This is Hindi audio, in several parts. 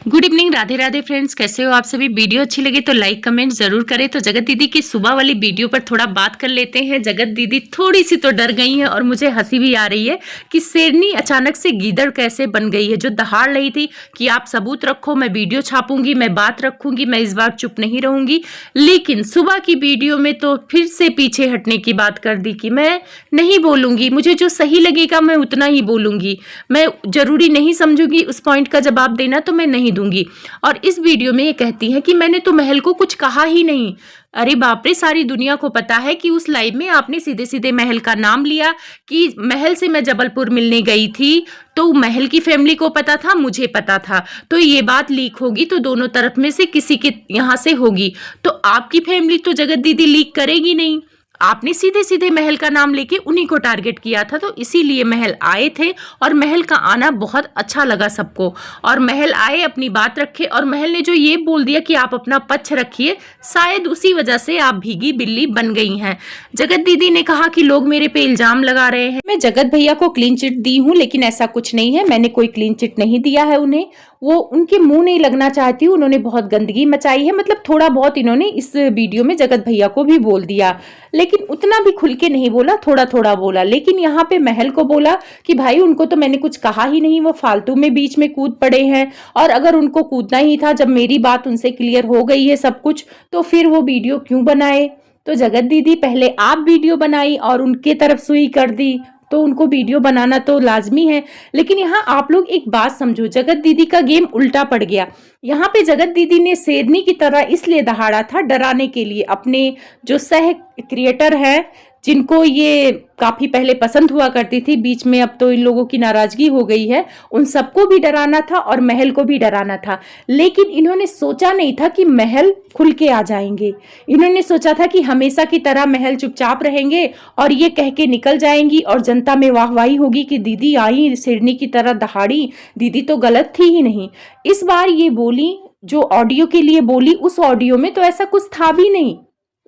Good evening, Radhe Radhe friends. कैसे हो आप सभी। वीडियो अच्छी लगे तो लाइक कमेंट जरूर करें। तो जगत दीदी की सुबह वाली वीडियो पर थोड़ा बात कर लेते हैं। जगत दीदी थोड़ी सी तो डर गई हैं और मुझे हंसी भी आ रही है कि शेरनी अचानक से गीदड़ कैसे बन गई है, जो दहाड़ रही थी कि आप सबूत रखो, मैं वीडियो छापूंगी, मैं बात रखूंगी, मैं इस बार चुप नहीं रहूंगी। लेकिन सुबह की वीडियो में तो फिर से पीछे हटने की बात कर दी कि मैं नहीं बोलूंगी, मुझे जो सही लगेगा मैं उतना ही बोलूंगी, मैं जरूरी नहीं समझूंगी उस पॉइंट का जवाब देना तो मैं नहीं दूंगी। और इस वीडियो में ये कहती हैं कि मैंने तो महल को कुछ कहा ही नहीं। अरे बाप रे, सारी दुनिया को पता है कि उस लाइव में आपने सीधे सीधे महल का नाम लिया कि महल से मैं जबलपुर मिलने गई थी। तो महल की फैमिली को पता था, मुझे पता था, तो ये बात लीक होगी तो दोनों तरफ में से किसी के यहाँ से होगी। तो आपकी फैमिली तो जगत दीदी लीक करेगी नहीं। आपने सीधे सीधे महल का नाम लेके उन्हीं को टारगेट किया था, तो इसीलिए महल आए थे और महल का आना बहुत अच्छा लगा सबको। और महल आए, अपनी बात रखे, और महल ने जो ये बोल दिया कि आप अपना पक्ष रखिए, शायद उसी वजह से आप भीगी बिल्ली बन गई हैं। जगत दीदी ने कहा कि लोग मेरे पे इल्जाम लगा रहे हैं, मैं जगत भैया को क्लीन चिट दी हूँ, लेकिन ऐसा कुछ नहीं है, मैंने कोई क्लीन चिट नहीं दिया है उन्हें। वो उनके मुंह नहीं लगना चाहती, उन्होंने बहुत गंदगी मचाई है। मतलब थोड़ा बहुत इन्होंने इस वीडियो में जगत भैया को भी बोल दिया, लेकिन उतना भी खुल के नहीं बोला, थोड़ा थोड़ा बोला। लेकिन यहाँ पे महल को बोला कि भाई उनको तो मैंने कुछ कहा ही नहीं, वो फालतू में बीच में कूद पड़े हैं। और अगर उनको कूदना ही था, जब मेरी बात उनसे क्लियर हो गई है सब कुछ, तो फिर वो वीडियो क्यों बनाए। तो जगत दीदी पहले आप वीडियो बनाई और उनके तरफ सुई कर दी, तो उनको वीडियो बनाना तो लाजमी है। लेकिन यहाँ आप लोग एक बात समझो, जगत दीदी का गेम उल्टा पड़ गया। यहाँ पे जगत दीदी ने शेरनी की तरह इसलिए दहाड़ा था, डराने के लिए। अपने जो सह क्रिएटर हैं, जिनको ये काफी पहले पसंद हुआ करती थी, बीच में अब तो इन लोगों की नाराजगी हो गई है, उन सबको भी डराना था और महल को भी डराना था। लेकिन इन्होंने सोचा नहीं था कि महल खुल के आ जाएंगे। इन्होंने सोचा था कि हमेशा की तरह महल चुपचाप रहेंगे और ये कह के निकल जाएंगी और जनता में वाहवाही होगी कि दीदी आई, शेरनी की तरह दहाड़ी, दीदी तो गलत थी ही नहीं। इस बार ये बोली, जो ऑडियो के लिए बोली, उस ऑडियो में तो ऐसा कुछ था भी नहीं।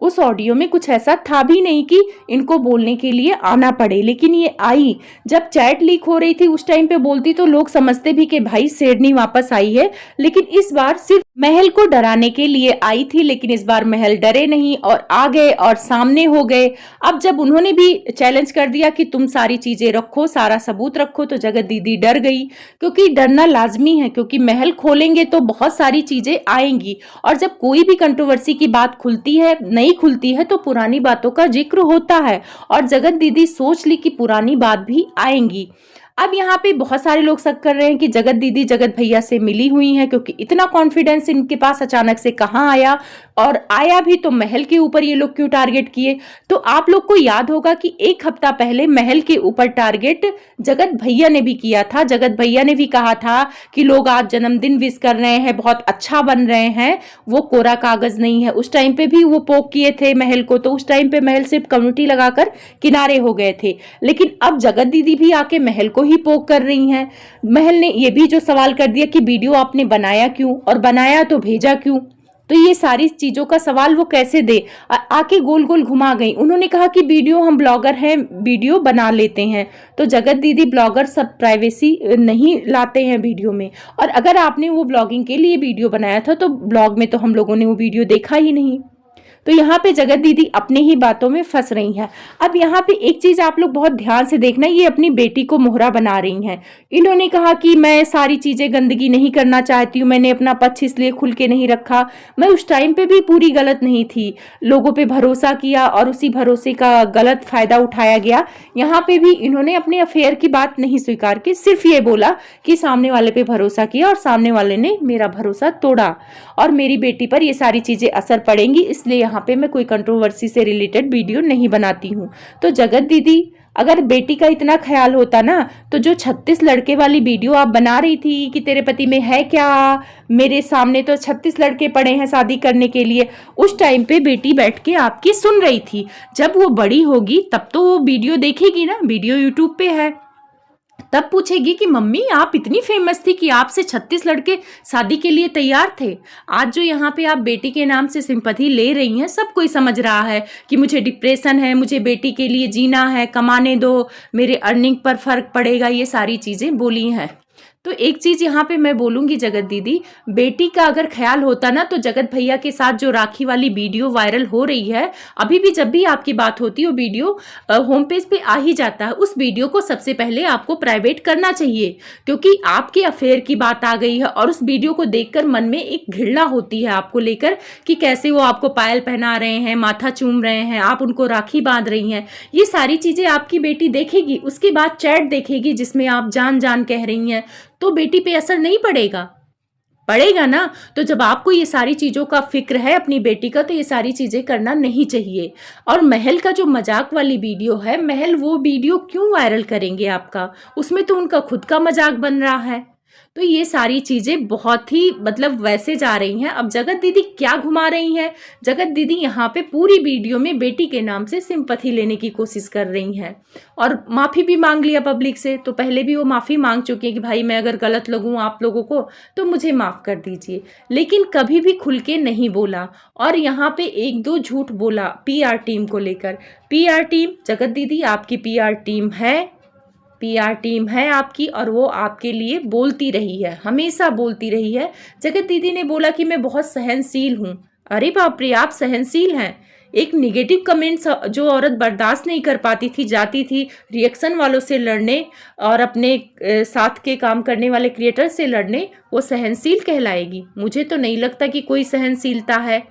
उस ऑडियो में कुछ ऐसा था भी नहीं कि इनको बोलने के लिए आना पड़े। लेकिन ये आई, जब चैट लीक हो रही थी उस टाइम पे बोलती तो लोग समझते भी कि भाई शेरनी वापस आई है। लेकिन इस बार सिर्फ महल को डराने के लिए आई थी, लेकिन इस बार महल डरे नहीं और आ गए और सामने हो गए। अब जब उन्होंने भी चैलेंज कर दिया कि तुम सारी चीजें रखो, सारा सबूत रखो, तो जगत दीदी डर गई। क्योंकि डरना लाजमी है, क्योंकि महल खोलेंगे तो बहुत सारी चीजें आएंगी। और जब कोई भी कंट्रोवर्सी की बात खुलती है, नहीं खुलती है, तो पुरानी बातों का जिक्र होता है। और जगत दीदी सोच ली कि पुरानी बात भी आएंगी। अब यहाँ पे बहुत सारे लोग शक कर रहे हैं कि जगत दीदी जगत भैया से मिली हुई हैं, क्योंकि इतना कॉन्फिडेंस इनके पास अचानक से कहाँ आया, और आया भी तो महल के ऊपर ये लोग क्यों टारगेट किए। तो आप लोग को याद होगा कि एक हफ्ता पहले महल के ऊपर टारगेट जगत भैया ने भी किया था। जगत भैया ने भी कहा था कि लोग आज जन्मदिन विश कर रहे हैं, बहुत अच्छा बन रहे हैं, वो कोरा कागज नहीं है। उस टाइम पे भी वो पोक किए थे महल को, तो उस टाइम पे महल सिर्फ कम्युनिटी लगाकर किनारे हो गए थे। लेकिन अब जगत दीदी भी आके महल को ही पोक कर रही हैं। महल ने ये भी जो सवाल कर दिया कि वीडियो आपने बनाया क्यों, और बनाया तो भेजा क्यों। तो ये सारी चीजों का सवाल वो कैसे दे, आके गोल गोल घुमा गई। उन्होंने कहा कि वीडियो, हम ब्लॉगर हैं, वीडियो बना लेते हैं। तो जगत दीदी ब्लॉगर सब प्राइवेसी नहीं लाते हैं वीडियो में। और अगर आपने वो ब्लॉगिंग के लिए वीडियो बनाया था, तो ब्लॉग में तो हम लोगों ने वो वीडियो देखा ही नहीं। तो यहाँ पे जगत दीदी अपने ही बातों में फंस रही हैं। अब यहाँ पे एक चीज आप लोग बहुत ध्यान से देखना, ये अपनी बेटी को मोहरा बना रही हैं। इन्होंने कहा कि मैं सारी चीजें गंदगी नहीं करना चाहती हूँ, मैंने अपना पक्ष इसलिए खुल के नहीं रखा। मैं उस टाइम पे भी पूरी गलत नहीं थी, लोगों पे भरोसा किया और उसी भरोसे का गलत फायदा उठाया गया। यहाँ पे भी इन्होंने अपने अफेयर की बात नहीं स्वीकार की, सिर्फ ये बोला कि सामने वाले पे भरोसा किया और सामने वाले ने मेरा भरोसा तोड़ा और मेरी बेटी पर ये सारी चीजें असर पड़ेंगी, इसलिए यहाँ पे मैं कोई कंट्रोवर्सी से रिलेटेड वीडियो नहीं बनाती हूँ। तो जगत दीदी, अगर बेटी का इतना ख्याल होता ना, तो जो 36 लड़के वाली वीडियो आप बना रही थी कि तेरे पति में है क्या, मेरे सामने तो 36 लड़के पड़े हैं शादी करने के लिए, उस टाइम पे बेटी बैठ के आपकी सुन रही थी। जब वो बड़ी होगी तब तो वो वीडियो देखेगी ना, वीडियो यूट्यूब पे है, तब पूछेगी कि मम्मी आप इतनी फेमस थी कि आपसे 36 लड़के शादी के लिए तैयार थे। आज जो यहाँ पे आप बेटी के नाम से सिंपैथी ले रही हैं, सब कोई समझ रहा है कि मुझे डिप्रेशन है, मुझे बेटी के लिए जीना है, कमाने दो, मेरे अर्निंग पर फर्क पड़ेगा, ये सारी चीजें बोली हैं। तो एक चीज़ यहाँ पे मैं बोलूँगी जगत दीदी, बेटी का अगर ख्याल होता ना तो जगत भैया के साथ जो राखी वाली वीडियो वायरल हो रही है, अभी भी जब भी आपकी बात होती है वो वीडियो होम पेज पे आ ही जाता है। उस वीडियो को सबसे पहले आपको प्राइवेट करना चाहिए, क्योंकि आपके अफेयर की बात आ गई है और उस वीडियो को देखकर मन में एक घृणा होती है आपको लेकर कि कैसे वो आपको पायल पहना रहे हैं, माथा चूम रहे हैं, आप उनको राखी बांध रही हैं। ये सारी चीज़ें आपकी बेटी देखेगी, उसके बाद चैट देखेगी जिसमें आप जान जान कह रही हैं, तो बेटी पे असर नहीं पड़ेगा? पड़ेगा ना। तो जब आपको ये सारी चीज़ों का फिक्र है अपनी बेटी का, तो ये सारी चीज़ें करना नहीं चाहिए। और महल का जो मजाक वाली वीडियो है, महल वो वीडियो क्यों वायरल करेंगे आपका? उसमें तो उनका खुद का मजाक बन रहा है। तो ये सारी चीज़ें बहुत ही मतलब वैसे जा रही हैं। अब जगत दीदी क्या घुमा रही हैं? जगत दीदी यहाँ पे पूरी वीडियो में बेटी के नाम से सिंपैथी लेने की कोशिश कर रही हैं और माफ़ी भी मांग लिया पब्लिक से। तो पहले भी वो माफ़ी मांग चुकी हैं कि भाई मैं अगर गलत लगूँ आप लोगों को तो मुझे माफ़ कर दीजिए, लेकिन कभी भी खुल के नहीं बोला। और यहाँ पे एक दो झूठ बोला PR टीम को लेकर। PR टीम, जगत दीदी आपकी PR टीम है, PR टीम है आपकी, और वो आपके लिए बोलती रही है, हमेशा बोलती रही है। जगत दीदी ने बोला कि मैं बहुत सहनशील हूँ। अरे बाप रे, आप सहनशील हैं? एक निगेटिव कमेंट्स जो औरत बर्दाश्त नहीं कर पाती थी, जाती थी रिएक्शन वालों से लड़ने और अपने साथ के काम करने वाले क्रिएटर से लड़ने, वो सहनशील कहलाएगी? मुझे तो नहीं लगता कि कोई सहनशीलता है।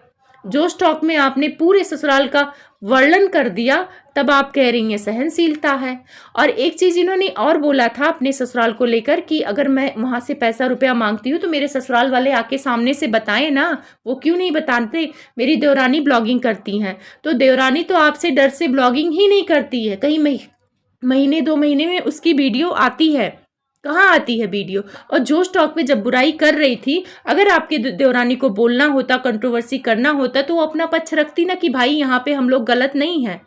जो स्टॉक में आपने पूरे ससुराल का वर्णन कर दिया, तब आप कह रही हैं सहनशीलता है। और एक चीज़ इन्होंने और बोला था अपने ससुराल को लेकर कि अगर मैं वहाँ से पैसा रुपया मांगती हूँ तो मेरे ससुराल वाले आके सामने से बताएं ना, वो क्यों नहीं बताते? मेरी देवरानी ब्लॉगिंग करती हैं, तो देवरानी तो आपसे डर से ब्लॉगिंग ही नहीं करती है। कहीं महीने 2 महीने में उसकी वीडियो आती है, कहाँ आती है वीडियो? और जो स्टॉक पे जब बुराई कर रही थी, अगर आपके देवरानी को बोलना होता, कंट्रोवर्सी करना होता, तो वो अपना पक्ष रखती ना कि भाई यहाँ पे हम लोग गलत नहीं हैं।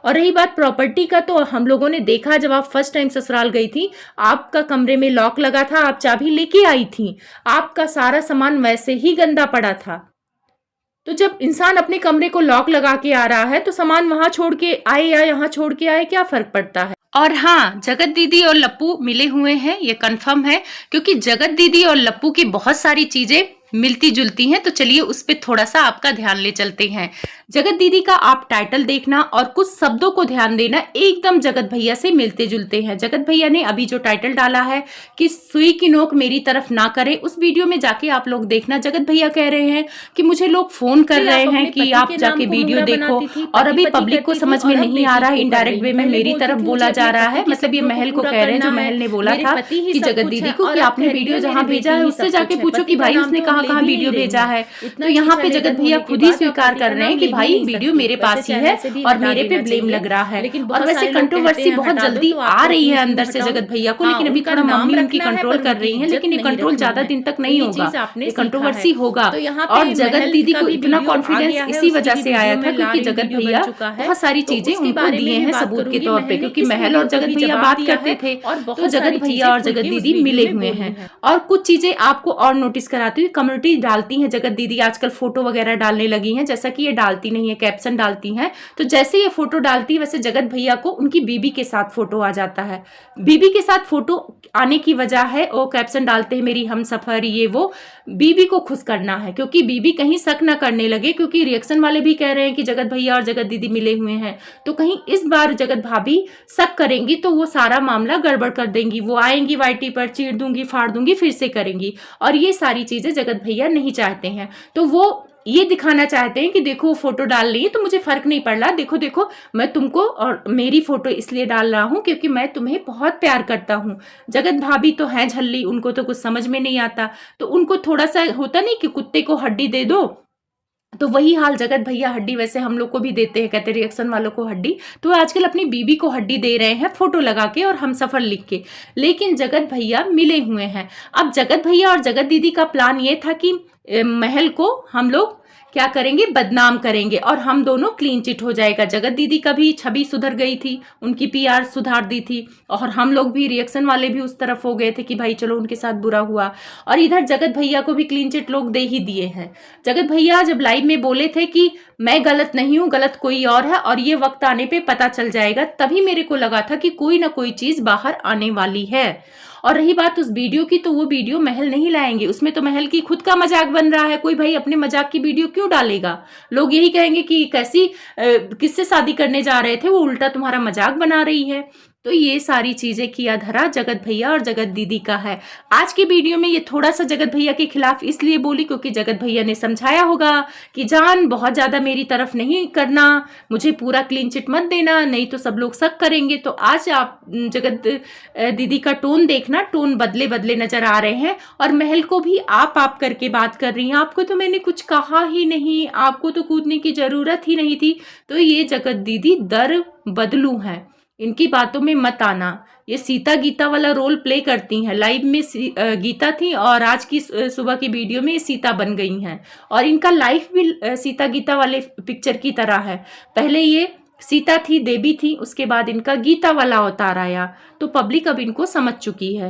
और रही बात प्रॉपर्टी का, तो हम लोगों ने देखा जब आप फर्स्ट टाइम ससुराल गई थी, आपका कमरे में लॉक लगा था, आप चाबी लेके आई थी, आपका सारा सामान वैसे ही गंदा पड़ा था। तो जब इंसान अपने कमरे को लॉक लगा के आ रहा है तो सामान वहां छोड़ के आए या यहाँ छोड़ के आए, क्या फर्क पड़ता है? और हाँ, जगत दीदी और लप्पू मिले हुए हैं, ये कंफर्म है, क्योंकि जगत दीदी और लप्पू की बहुत सारी चीजें मिलती जुलती हैं। तो चलिए उस पर थोड़ा सा आपका ध्यान ले चलते हैं। जगत दीदी का आप टाइटल देखना और कुछ शब्दों को ध्यान देना, एकदम जगत भैया से मिलते जुलते हैं। जगत भैया ने अभी जो टाइटल डाला है कि सुई की नोक मेरी तरफ ना करे, उस वीडियो में जाके आप लोग देखना। जगत भैया कह रहे हैं कि मुझे लोग फोन कर रहे हैं कि आप जाके वीडियो देखो, और अभी पब्लिक को समझ में नहीं आ रहा है, इनडायरेक्ट वे में मेरी तरफ बोला जा रहा है। मतलब ये महल को कह रहे हैं, जो महल ने बोला था कि जगत दीदी को कि आपने वीडियो जहाँ भेजा है उससे जाके पूछो कि भाई उसने कहाँ वीडियो भेजा है। तो यहाँ पे जगत भैया खुद ही स्वीकार कर रहे हैं कि भाई वीडियो मेरे पास ही है और मेरे पे ब्लेम लग रहा है। और वैसे कंट्रोवर्सी बहुत जल्दी आ रही है अंदर से जगत भैया को, लेकिन अभी थोड़ा मम्मी उनकी कंट्रोल कर रही है, लेकिन ये कंट्रोल ज्यादा दिन तक नहीं होगा, ये कंट्रोवर्सी होगा। और जगत दीदी को इतना कॉन्फिडेंस इसी वजह से आया था क्योंकि जगत भैया बहुत सारी चीजें उनको दिए हैं सबूत के तौर पे, क्योंकि महल और जगत भैया बात करते थे, तो जगत भैया और जगत दीदी मिले हुए हैं। और कुछ चीजें आपको और नोटिस कराती हुई, कम्युनिटी डालती है जगत दीदी आजकल फोटो वगैरह डालने लगी हैं, जैसा कि ये डालती नहीं है, कैप्शन डालती हैं। तो जैसे ये फोटो डालती है वैसे जगत भैया को उनकी बीबी के साथ फोटो आ जाता है। बीबी के साथ फोटो आने की वजह है, वो कैप्शन डालते हैं मेरी हमसफर, ये वो बीबी को खुश करना है, क्योंकि बीबी कहीं शक ना करने लगे, क्योंकि रिएक्शन वाले भी कह रहे हैं कि जगत भैया और जगत दीदी मिले हुए हैं, तो कहीं इस बार जगत भाभी शक करेंगी तो वो सारा मामला गड़बड़ कर देंगी, वो आएंगी YT पर चीर दूंगी फाड़ दूंगी फिर से करेंगी, और ये सारी चीजें जगत भैया नहीं चाहते हैं। तो वो ये दिखाना चाहते हैं कि देखो वो फोटो डाल रही है तो मुझे फर्क नहीं पड़ रहा, देखो देखो मैं तुमको और मेरी फोटो इसलिए डाल रहा हूँ क्योंकि मैं तुम्हें बहुत प्यार करता हूँ। जगत भाभी तो है झल्ली, उनको तो कुछ समझ में नहीं आता, तो उनको थोड़ा सा होता नहीं कि कुत्ते को हड्डी दे दो, तो वही हाल जगत भैया हड्डी वैसे हम लोग को भी देते हैं, कहते रिएक्शन वालों को हड्डी, तो आजकल अपनी बीबी को हड्डी दे रहे हैं फोटो लगा के और हम सफर लिख के। लेकिन जगत भैया मिले हुए हैं। अब जगत भैया और जगत दीदी का प्लान ये था कि महल को हम लोग क्या करेंगे, बदनाम करेंगे और हम दोनों क्लीन चिट हो जाएगा। जगत दीदी का भी छवि सुधर गई थी, उनकी PR सुधार दी थी, और हम लोग भी रिएक्शन वाले भी उस तरफ हो गए थे कि भाई चलो उनके साथ बुरा हुआ, और इधर जगत भैया को भी क्लीन चिट लोग दे ही दिए हैं। जगत भैया जब लाइव में बोले थे कि मैं गलत नहीं हूँ, गलत कोई और है और ये वक्त आने पे पता चल जाएगा, तभी मेरे को लगा था कि कोई ना कोई चीज बाहर आने वाली है। और रही बात उस वीडियो की, तो वो वीडियो महल नहीं लाएंगे, उसमें तो महल की खुद का मजाक बन रहा है। कोई भाई अपने मजाक की वीडियो क्यों डालेगा? लोग यही कहेंगे कि कैसी किससे शादी करने जा रहे थे, वो उल्टा तुम्हारा मजाक बना रही है। तो ये सारी चीजें किया धरा जगत भैया और जगत दीदी का है। आज की वीडियो में ये थोड़ा सा जगत भैया के खिलाफ इसलिए बोली क्योंकि जगत भैया ने समझाया होगा कि जान बहुत ज्यादा मेरी तरफ नहीं करना, मुझे पूरा क्लीन चिट मत देना, नहीं तो सब लोग शक करेंगे। तो आज आप जगत दीदी का टोन देखना, टोन बदले बदले नजर आ रहे हैं और महल को भी आप करके बात कर रही हैं। आपको तो मैंने कुछ कहा ही नहीं, आपको तो कूदने की जरूरत ही नहीं थी। तो ये जगत दीदी दर बदलू हैं, इनकी बातों में मत आना। ये सीता गीता वाला रोल प्ले करती हैं। लाइव में गीता थी और आज की सुबह की वीडियो में सीता बन गई हैं। और इनका लाइफ भी सीता गीता वाले पिक्चर की तरह है। पहले ये सीता थी, देवी थी, उसके बाद इनका गीता वाला अवतार आया। तो पब्लिक अब इनको समझ चुकी है।